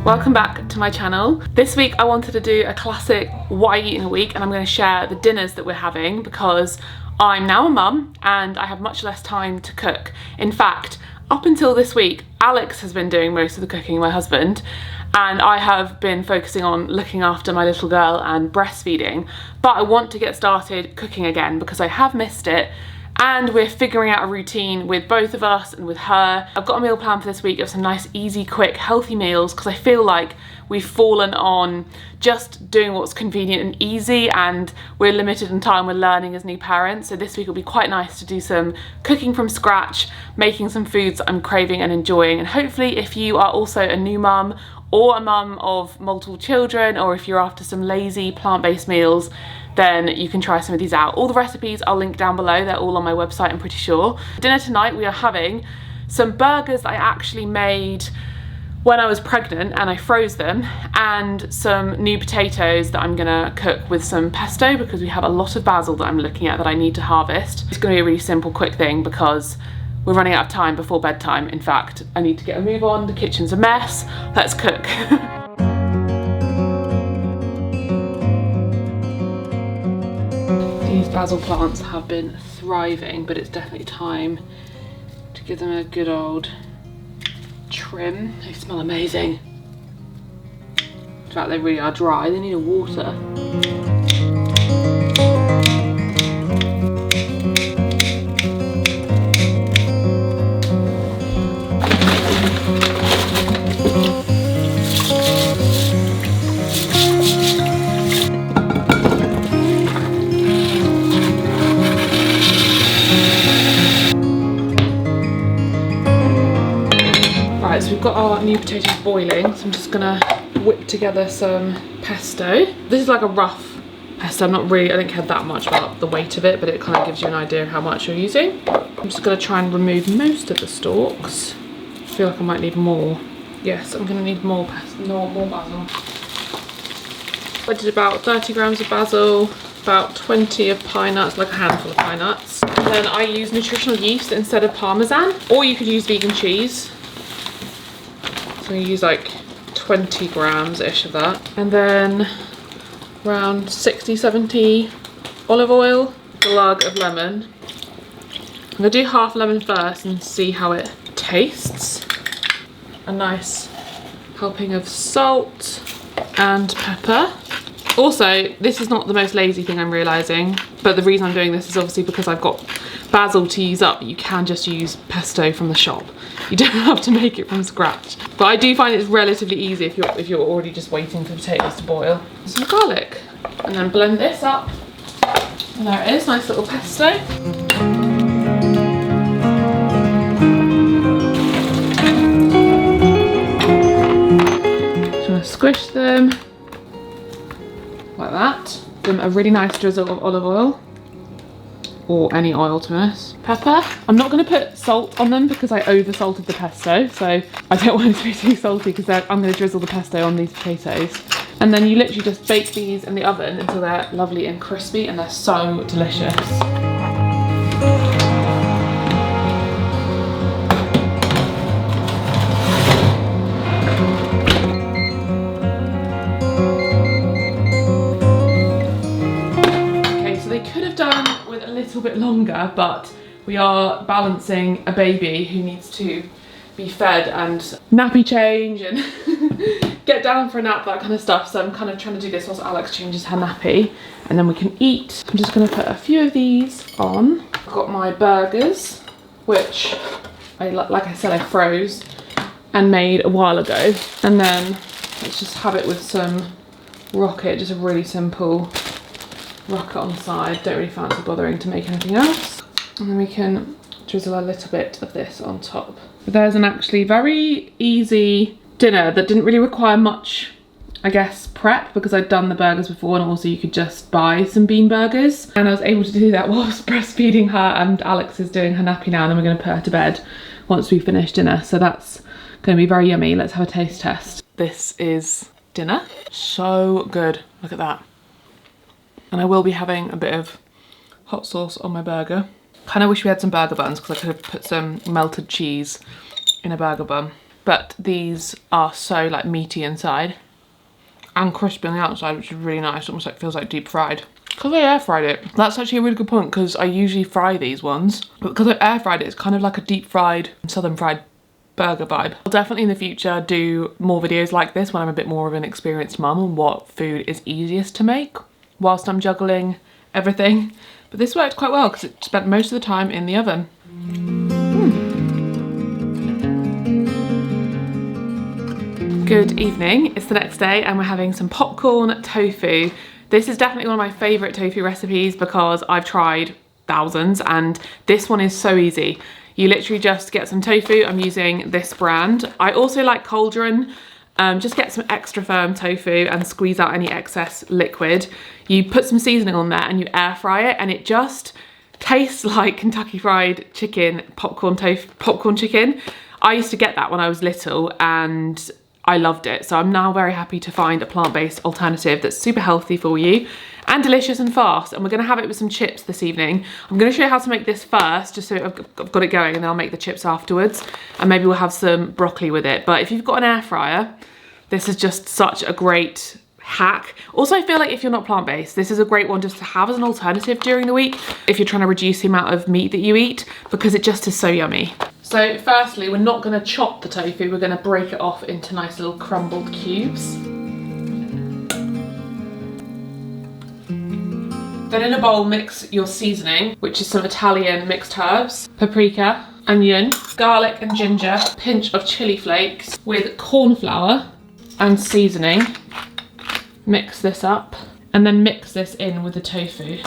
Welcome back to my channel. This week I wanted to do a classic what I eat in a week, and I'm going to share the dinners that we're having because I'm now a mum and I have much less time to cook. In fact, up until this week, Alex has been doing most of the cooking, my husband, and I have been focusing on looking after my little girl and breastfeeding. But I want to get started cooking again because I have missed it. And we're figuring out a routine with both of us and with her. I've got a meal plan for this week of some nice, easy, quick, healthy meals because I feel like we've fallen on just doing what's convenient and easy, and we're limited in time, we're learning as new parents. So this week will be quite nice to do some cooking from scratch, making some foods that I'm craving and enjoying. And hopefully if you are also a new mum or a mum of multiple children, or if you're after some lazy plant-based meals, then you can try some of these out. All the recipes I'll link down below, they're all on my website, I'm pretty sure. Dinner tonight we are having some burgers that I actually made when I was pregnant and I froze them, and some new potatoes that I'm gonna cook with some pesto because we have a lot of basil that I'm looking at that I need to harvest. It's gonna be a really simple, quick thing because we're running out of time before bedtime. In fact, I need to get a move on, the kitchen's a mess, let's cook. These basil plants have been thriving, but it's definitely time to give them a good old trim. They smell amazing. In fact, they really are dry, they need a water. So we've got our new potatoes boiling, so I'm just gonna whip together some pesto. This is like a rough pesto. I don't care that much about the weight of it, but it kind of gives you an idea of how much you're using. I'm just gonna try and remove most of the stalks. I feel like I might need more. Yes, I'm gonna need more pesto, more basil. I did about 30 grams of basil, about 20 of pine nuts, like a handful of pine nuts. And then I use nutritional yeast instead of Parmesan, or you could use vegan cheese. So I'm gonna use like 20 grams-ish of that. And then around 60, 70 olive oil, a glug of lemon. I'm gonna do half lemon first and see how it tastes. A nice helping of salt and pepper. Also, this is not the most lazy thing I'm realising, but the reason I'm doing this is obviously because I've got basil to use up. You can just use pesto from the shop. You don't have to make it from scratch. But I do find it's relatively easy if you're already just waiting for potatoes to boil. Some garlic. And then blend this up. And there it is, nice little pesto. Just gonna squish them like that. Give them a really nice drizzle of olive oil, or any oil to be honest. Pepper. I'm not going to put salt on them because I over salted the pesto, so I don't want it to be too salty because I'm going to drizzle the pesto on these potatoes. And then you literally just bake these in the oven until they're lovely and crispy, and they're so delicious. A bit longer, but we are balancing a baby who needs to be fed and nappy change and get down for a nap, that kind of stuff. So I'm kind of trying to do this whilst Alex changes her nappy, and then we can eat. I'm just going to put a few of these on. I've got my burgers, which like I said, I froze and made a while ago, and then let's just have it with some rocket, just a really simple rocket on the side. Don't really fancy bothering to make anything else. And then we can drizzle a little bit of this on top. But there's an actually very easy dinner that didn't really require much, I guess, prep, because I'd done the burgers before, and also you could just buy some bean burgers. And I was able to do that whilst breastfeeding her, and Alex is doing her nappy now, and then we're going to put her to bed once we finish dinner. So that's going to be very yummy. Let's have a taste test. This is dinner. So good. Look at that. And I will be having a bit of hot sauce on my burger. Kind of wish we had some burger buns because I could have put some melted cheese in a burger bun. but these are so like meaty inside and crispy on the outside, which is really nice. Almost like feels like deep fried. Because I air fried it, that's actually a really good point, because I usually fry these ones, but because I air fried it, it's kind of like a deep fried, southern fried burger vibe. I'll definitely in the future do more videos like this when I'm a bit more of an experienced mum on what food is easiest to make whilst I'm juggling everything. But this worked quite well because it spent most of the time in the oven. Good evening, it's the next day and we're having some popcorn tofu. This is definitely one of my favourite tofu recipes because I've tried thousands and this one is so easy. You literally just get some tofu. I'm using this brand. I also like cauldron. Just get some extra firm tofu and squeeze out any excess liquid. You put some seasoning on there and you air fry it and it just tastes like Kentucky Fried Chicken popcorn chicken. I used to get that when I was little and I loved it. So I'm now very happy to find a plant-based alternative that's super healthy for you and delicious and fast. And we're gonna have it with some chips this evening. I'm gonna show you how to make this first, just so I've got it going, and then I'll make the chips afterwards. And maybe we'll have some broccoli with it. But if you've got an air fryer, this is just such a great hack. Also, I feel like if you're not plant-based, this is a great one just to have as an alternative during the week if you're trying to reduce the amount of meat that you eat, because it just is so yummy. So firstly, we're not gonna chop the tofu, we're gonna break it off into nice little crumbled cubes. Then in a bowl, mix your seasoning, which is some Italian mixed herbs, paprika, onion, garlic and ginger, a pinch of chili flakes with corn flour and seasoning. Mix this up and then mix this in with the tofu.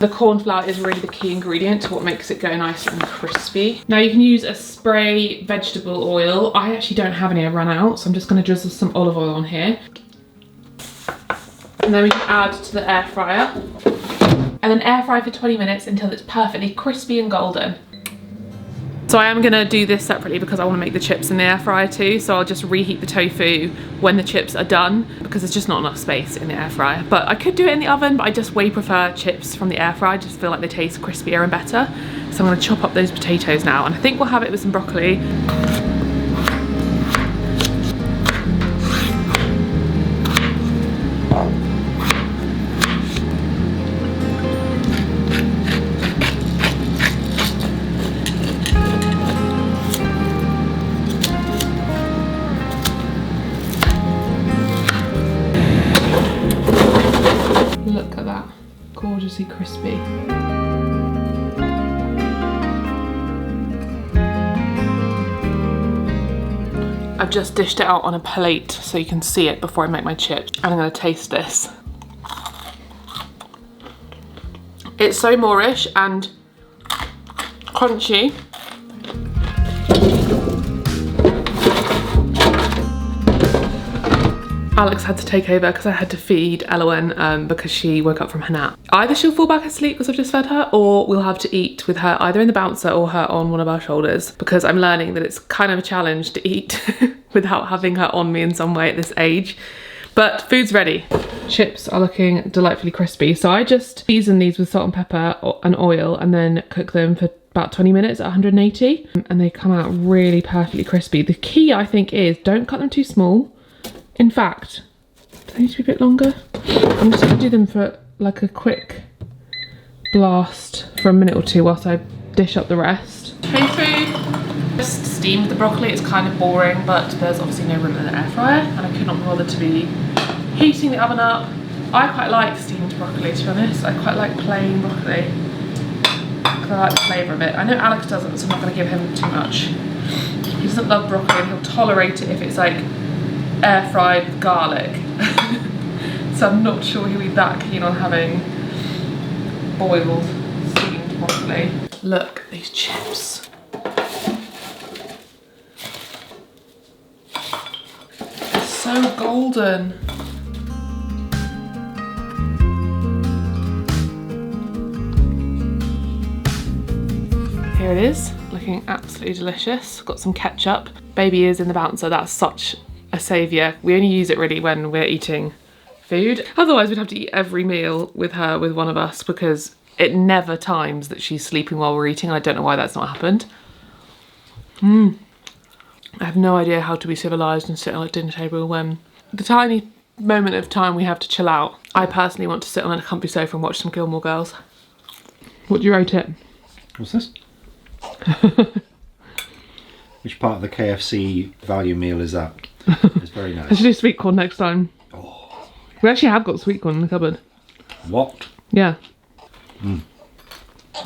The corn flour is really the key ingredient to what makes it go nice and crispy. Now you can use a spray vegetable oil. I actually don't have any, I've run out, so I'm just gonna drizzle some olive oil on here. And then we can add to the air fryer. And then air fry for 20 minutes until it's perfectly crispy and golden. So I am gonna do this separately because I wanna make the chips in the air fryer too. So I'll just reheat the tofu when the chips are done because there's just not enough space in the air fryer. But I could do it in the oven, but I just way prefer chips from the air fryer. I just feel like they taste crispier and better. So I'm gonna chop up those potatoes now, and I think we'll have it with some broccoli. Look at that, gorgeously crispy. I've just dished it out on a plate so you can see it before I make my chips. And I'm gonna taste this. It's so Moorish and crunchy. Alex had to take over because I had to feed Elowen because she woke up from her nap. Either she'll fall back asleep because I've just fed her, or we'll have to eat with her either in the bouncer or her on one of our shoulders, because I'm learning that it's kind of a challenge to eat without having her on me in some way at this age. But food's ready. Chips are looking delightfully crispy. So I just season these with salt and pepper and oil and then cook them for about 20 minutes at 180. And they come out really perfectly crispy. The key, I think, is don't cut them too small. In fact, do they need to be a bit longer? I'm just gonna do them for like a quick blast for a minute or two whilst I dish up the rest. Tofu, just steamed the broccoli. It's kind of boring, but there's obviously no room in the air fryer and I could not be bothered to be heating the oven up. I quite like steamed broccoli, to be honest. I quite like plain broccoli because I like the flavour of it. I know Alex doesn't, so I'm not gonna give him too much. He doesn't love broccoli and he'll tolerate it if it's like air fried with garlic. So I'm not sure he'll be that keen on having boiled steamed broccoli. Look at these chips. They're so golden. Here it is, looking absolutely delicious. Got some ketchup. Baby is in the bouncer, that's such a saviour. We only use it really when we're eating food. Otherwise we'd have to eat every meal with her, with one of us, because it never times that she's sleeping while we're eating. I don't know why that's not happened. I have no idea how to be civilised and sit on a dinner table when the tiny moment of time we have to chill out. I personally want to sit on a comfy sofa and watch some Gilmore Girls. What do you rate it? What's this? Which part of the KFC value meal is that? It's very nice. I should do sweet corn next time. Oh, We actually have got sweet corn in the cupboard. what? Yeah.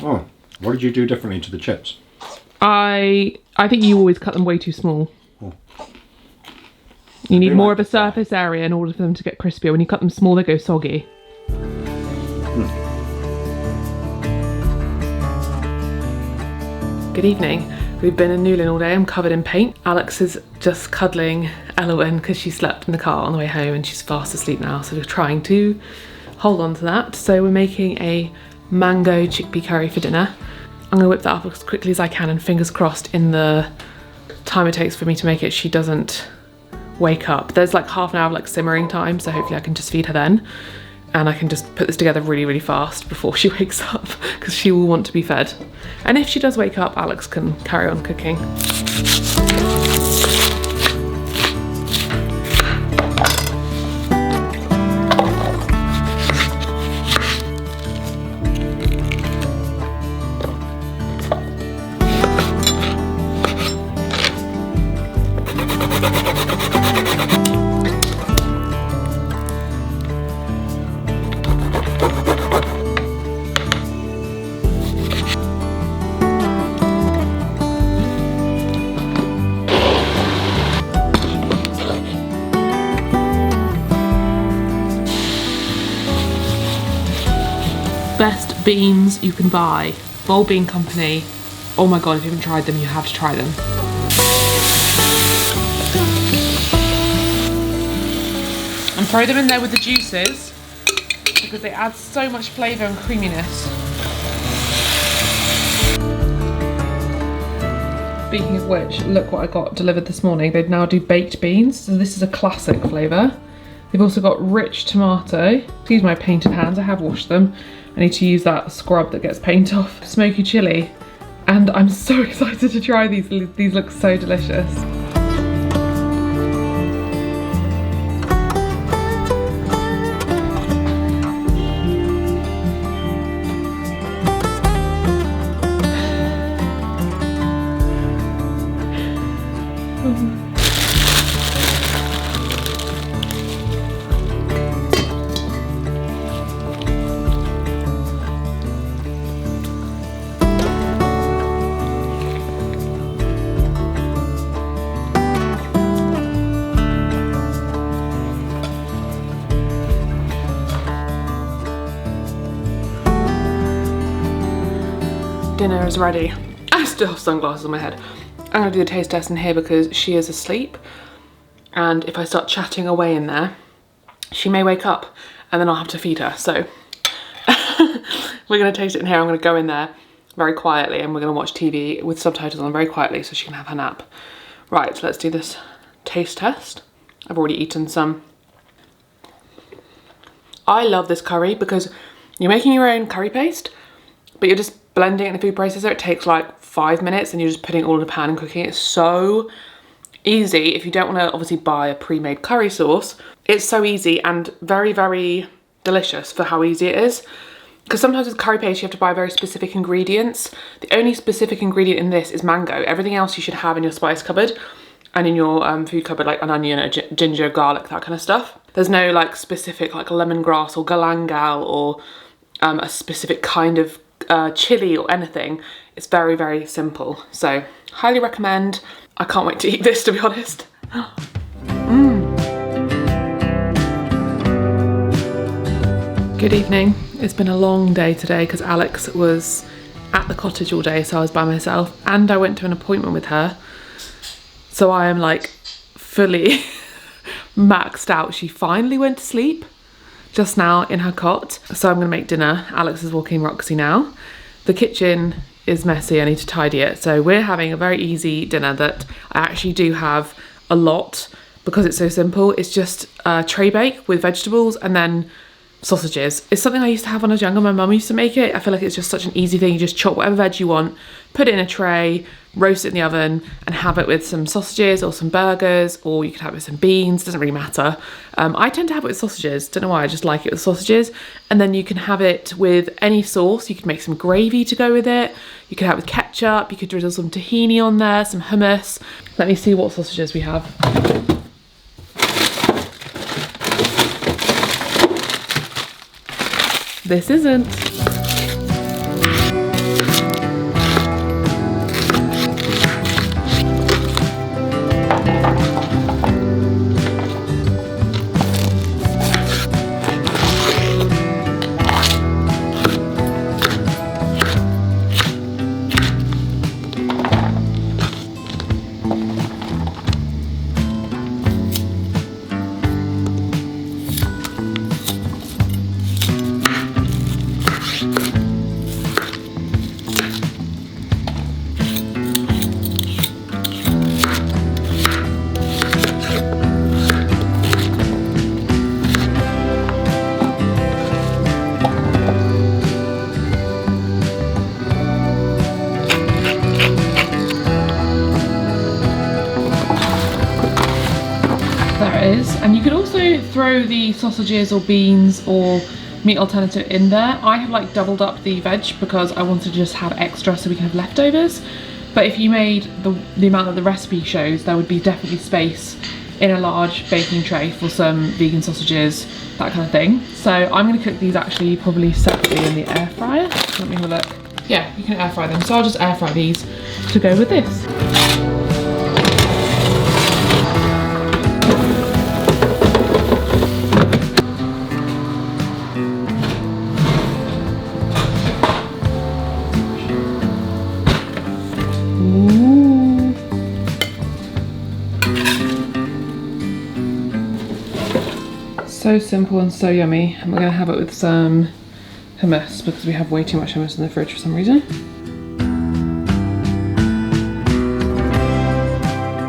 Oh, what did you do differently to the chips? I think you always cut them way too small. Oh. You need do more like of a the fry. surface area in order for them to get crispier. When you cut them small, they go soggy. Good evening. We've been in Newlyn all day. I'm covered in paint. Alex is just cuddling Elowen because she slept in the car on the way home and she's fast asleep now. So we're trying to hold on to that. So we're making a mango chickpea curry for dinner. I'm gonna whip that up as quickly as I can, and fingers crossed in the time it takes for me to make it, she doesn't wake up. There's like half an hour of like simmering time, so hopefully I can just feed her then. And I can just put this together really, really fast before she wakes up, because she will want to be fed. And if she does wake up, Alex can carry on cooking. Best beans you can buy. Bowl Bean Company. Oh my god, if you haven't tried them, you have to try them. And throw them in there with the juices because they add so much flavour and creaminess. Speaking of which, look what I got delivered this morning. They now do baked beans, so this is a classic flavour. They've also got rich tomato. Excuse my painted hands, I have washed them. I need to use that scrub that gets paint off. Smoky chilli. And I'm so excited to try these. These look so delicious. Dinner is ready. I still have sunglasses on my head. I'm gonna do the taste test in here because she is asleep. And if I start chatting away in there, she may wake up and then I'll have to feed her. So we're gonna taste it in here. I'm gonna go in there very quietly and we're gonna watch TV with subtitles on very quietly so she can have her nap. Right, so let's do this taste test. I've already eaten some. I love this curry because you're making your own curry paste, but you're just blending it in the food processor. It takes like 5 minutes and you're just putting it all in a pan and cooking. It's so easy. If you don't want to obviously buy a pre-made curry sauce, it's so easy and very, very delicious for how easy it is. Because sometimes with curry paste, you have to buy very specific ingredients. The only specific ingredient in this is mango. Everything else you should have in your spice cupboard and in your food cupboard, like an onion, a ginger, garlic, that kind of stuff. There's no like specific like lemongrass or galangal or a specific kind of chili or anything. It's very, very simple. So highly recommend. I can't wait to eat this, to be honest. Good evening. It's been a long day today because Alex was at the cottage all day, so I was by myself, and I went to an appointment with her. So I am like fully maxed out. She finally went to sleep just now in her cot. So I'm gonna make dinner. Alex is walking Roxy now. The kitchen is messy, I need to tidy it. So we're having a very easy dinner that I actually do have a lot because it's so simple. It's just a tray bake with vegetables and then sausages. It's something I used to have when I was younger. My mum used to make it. I feel like it's just such an easy thing. You just chop whatever veg you want, put it in a tray, roast it in the oven, and have it with some sausages or some burgers, or you could have it with some beans, doesn't really matter. I tend to have it with sausages, don't know why, I just like it with sausages. And then you can have it with any sauce. You could make some gravy to go with it. You could have it with ketchup, you could drizzle some tahini on there, some hummus. Let me see what sausages we have. This isn't. And you could also throw the sausages or beans or meat alternative in there. I have like doubled up the veg because I wanted to just have extra so we can have leftovers. But if you made the amount that the recipe shows, there would be definitely space in a large baking tray for some vegan sausages, that kind of thing. So I'm going to cook these actually probably separately in the air fryer. Let me have a look. Yeah, you can air fry them. So I'll just air fry these to go with this. So simple and so yummy, and we're going to have it with some hummus because we have way too much hummus in the fridge for some reason.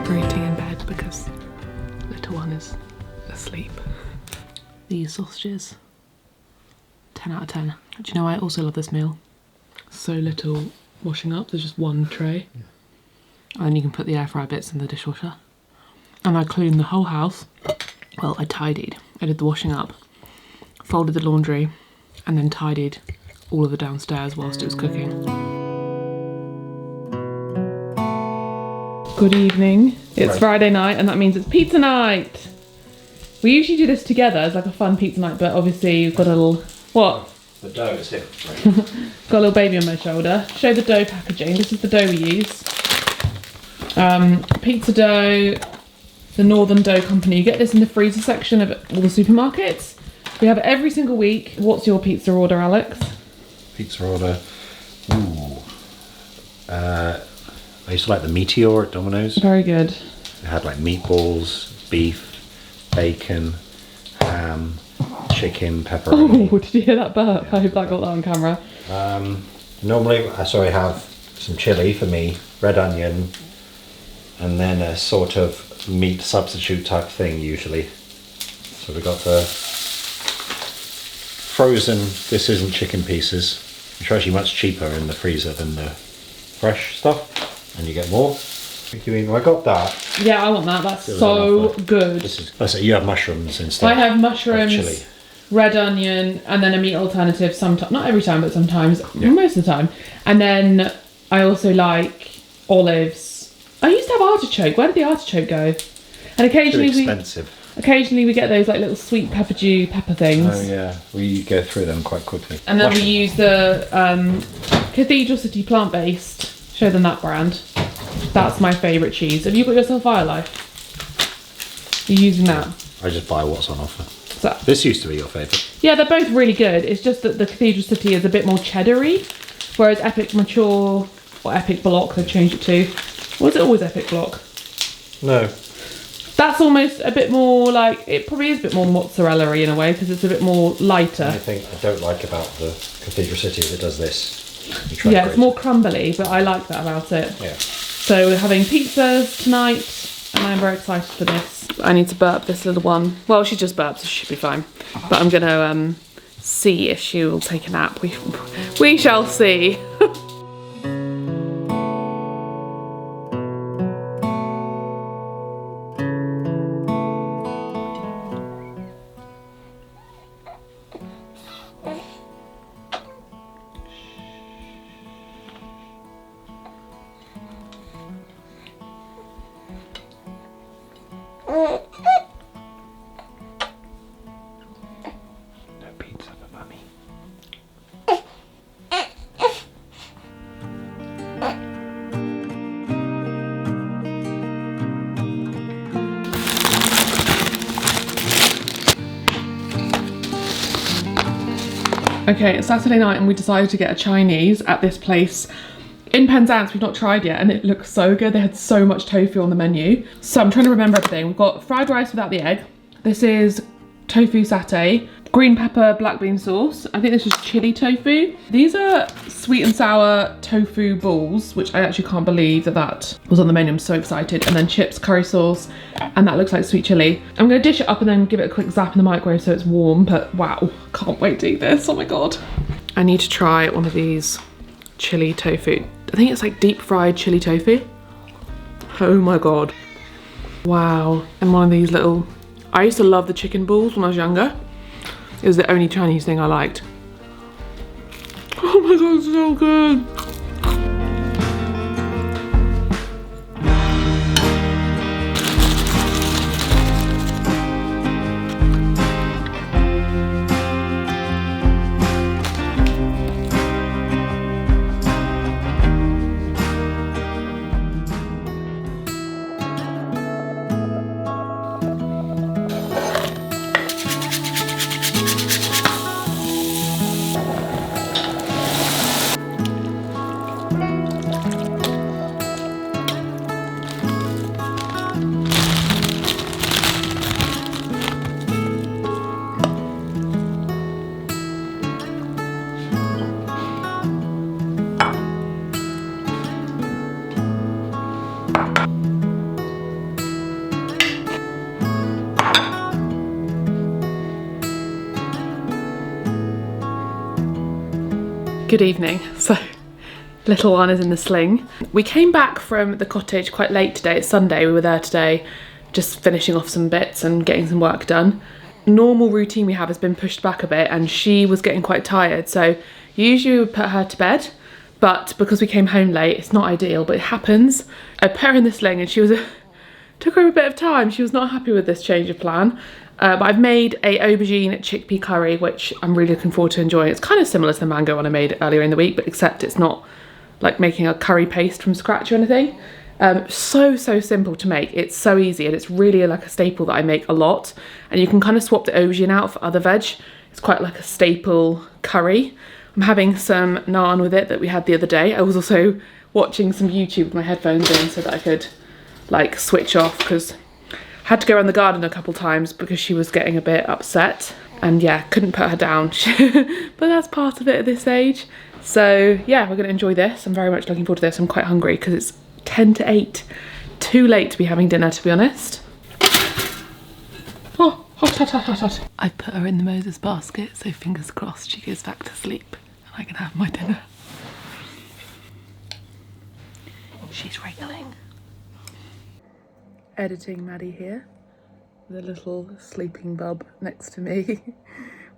We're eating in bed because little one is asleep. These sausages, 10 out of 10. Do you know I also love this meal? So little washing up, there's just one tray. Yeah. And then you can put the air fryer bits in the dishwasher. And I cleaned the whole house. Well, I tidied. I did the washing up, folded the laundry, and then tidied all of the downstairs whilst it was cooking. Good evening. It's Friday night, and that means it's pizza night. We usually do this together as like a fun pizza night, but obviously you've got a little... What? The dough is here. Got a little baby on my shoulder. Show the dough packaging. This is the dough we use. Pizza dough. The Northern Dough Company. You get this in the freezer section of all the supermarkets. We have it every single week. What's your pizza order, Alex? Pizza order. Ooh. I used to like the Meteor at Domino's. Very good. It had like meatballs, beef, bacon, ham, chicken, pepperoni. Oh, did you hear that burp? Yeah. I hope that got that on camera. Normally, I have some chili for me, red onion, and then a sort of meat substitute type thing usually. So we got the frozen, this isn't chicken pieces, which are actually much cheaper in the freezer than the fresh stuff, and you get more. What do you mean? I got that. Yeah, I want that. That's so good. So you have mushrooms instead. I have mushrooms, red onion, and then a meat alternative sometimes, not every time, but sometimes, most of the time. And then I also like olives. I used to have artichoke. Where did the artichoke go? And occasionally occasionally we get those like little sweet pepper things. Oh yeah, we go through them quite quickly. And then we use the Cathedral City plant-based. Show them that brand. That's my favourite cheese. Have you got yourself Firelife? You're using that? I just buy what's on offer. So, this used to be your favourite. Yeah, they're both really good. It's just that the Cathedral City is a bit more cheddary, whereas Epic Mature or Epic Block, they've changed it to. Was it always Epic Block? No. That's almost a bit more like, it probably is a bit more mozzarella-y in a way because it's a bit more lighter. The only thing I don't like about the Cathedral City is it does this. Yeah, it's more crumbly, but I like that about it. Yeah. So we're having pizzas tonight, and I'm very excited for this. I need to burp this little one. Well, she just burped, so she should be fine. But I'm gonna see if she will take a nap. We shall see. Okay, it's Saturday night and we decided to get a Chinese at this place in Penzance we've not tried yet, and it looks so good. They had so much tofu on the menu. So I'm trying to remember everything. We've got fried rice without the egg. This is tofu satay, green pepper black bean sauce. I think this is chili tofu. These are sweet and sour tofu balls, which I actually can't believe that was on the menu. I'm so excited. And then chips, curry sauce, and that looks like sweet chili. I'm gonna dish it up and then give it a quick zap in the microwave so it's warm, but wow, can't wait to eat this, oh my God. I need to try one of these chili tofu. I think it's like deep fried chili tofu. Oh my God. Wow, and one of these little, I used to love the chicken balls when I was younger. It was the only Chinese thing I liked. Oh my God, it's so good. Good evening. So, little one is in the sling. We came back from the cottage quite late today. It's Sunday, we were there today, just finishing off some bits and getting some work done. Normal routine we have has been pushed back a bit and she was getting quite tired. So usually we would put her to bed, but because we came home late, it's not ideal, but it happens. I put her in the sling and she was, took her a bit of time. She was not happy with this change of plan. But I've made a aubergine chickpea curry, which I'm really looking forward to enjoying. It's kind of similar to the mango one I made earlier in the week, but except it's not like making a curry paste from scratch or anything. So simple to make. It's so easy and it's really like a staple that I make a lot. And you can kind of swap the aubergine out for other veg. It's quite like a staple curry. I'm having some naan with it that we had the other day. I was also watching some YouTube with my headphones in so that I could like switch off, because had to go around the garden a couple times because she was getting a bit upset and yeah, couldn't put her down. But that's part of it at this age. So yeah, we're gonna enjoy this. I'm very much looking forward to this. I'm quite hungry because it's 10 to 8. Too late to be having dinner, to be honest. Oh, hot. I put her in the Moses basket, so fingers crossed she goes back to sleep and I can have my dinner. She's wriggling. Editing Maddie here, the little sleeping bub next to me.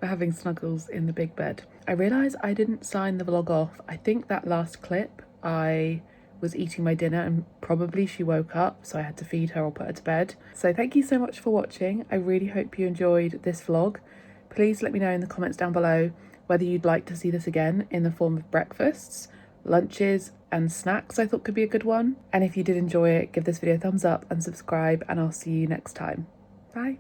We're having snuggles in the big bed. I realise I didn't sign the vlog off. I think that last clip I was eating my dinner and probably she woke up, so I had to feed her or put her to bed. So thank you so much for watching. I really hope you enjoyed this vlog. Please let me know in the comments down below whether you'd like to see this again in the form of breakfasts, lunches and snacks. I thought could be a good one. And if you did enjoy it, give this video a thumbs up and subscribe, and I'll see you next time. Bye.